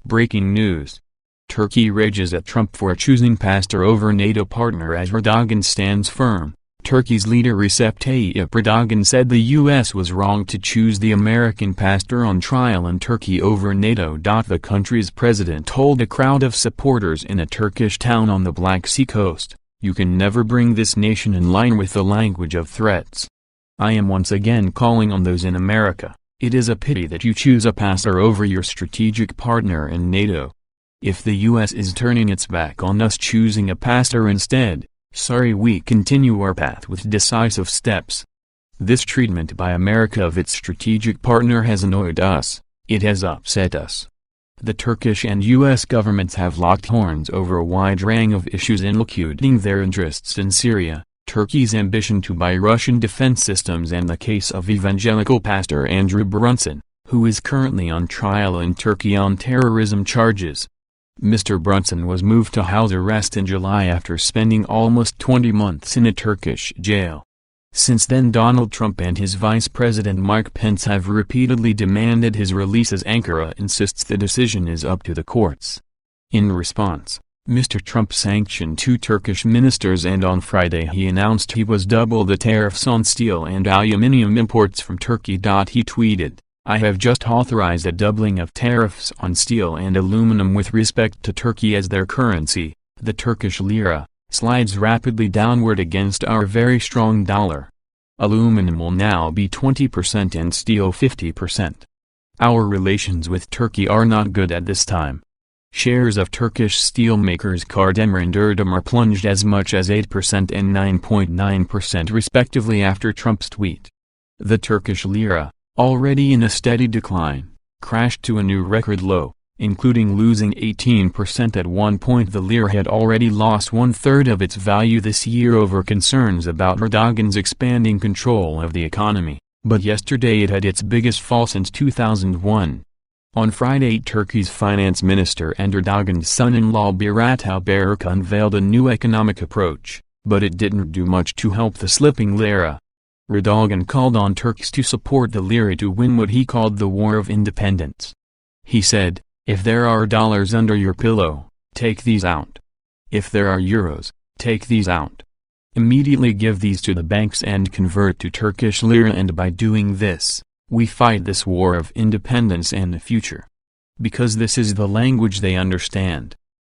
Breaking news. Turkey rages at Trump for choosing pastor over NATO partner as Erdogan stands firm. Turkey's leader Recep Tayyip Erdogan said the U.S. was wrong to choose the American pastor on trial in Turkey over NATO. The country's president told a crowd of supporters in a Turkish town on the Black Sea coast, "You can never bring this nation in line with the language of threats. I am once again calling on those in America. It is a pity that you choose a pastor over your strategic partner in NATO. If the U.S. is turning its back on us choosing a pastor instead, sorry, we continue our path with decisive steps. This treatment by America of its strategic partner has annoyed us, it has upset us." The Turkish and U.S. governments have locked horns over a wide range of issues including their interests in Syria, Turkey's ambition to buy Russian defense systems, and the case of evangelical pastor Andrew Brunson, who is currently on trial in Turkey on terrorism charges. Mr. Brunson was moved to house arrest in July after spending almost 20 months in a Turkish jail. Since then, Donald Trump and his Vice President Mike Pence have repeatedly demanded his release, as Ankara insists the decision is up to the courts. In response, Mr. Trump sanctioned 2 Turkish ministers, and on Friday he announced he was double the tariffs on steel and aluminium imports from Turkey. He tweeted, "I have just authorized a doubling of tariffs on steel and aluminum with respect to Turkey as their currency, the Turkish lira, slides rapidly downward against our very strong dollar. Aluminum will now be 20% and steel 50%. Our relations with Turkey are not good at this time." Shares of Turkish steelmakers Kardemir and Erdemir plunged as much as 8% and 9.9% respectively after Trump's tweet. The Turkish lira, already in a steady decline, crashed to a new record low, including losing 18% at one point. The lira had already lost 1/3 of its value this year over concerns about Erdogan's expanding control of the economy, but yesterday it had its biggest fall since 2001. On Friday, Turkey's finance minister and Erdogan's son-in-law Berat Albayrak unveiled a new economic approach, but it didn't do much to help the slipping lira. Erdogan called on Turks to support the lira to win what he called the war of independence. He said, "If there are dollars under your pillow, take these out. If there are euros, take these out. Immediately give these to the banks and convert to Turkish lira, and by doing this, we fight this war of independence and the future. Because this is the language they understand."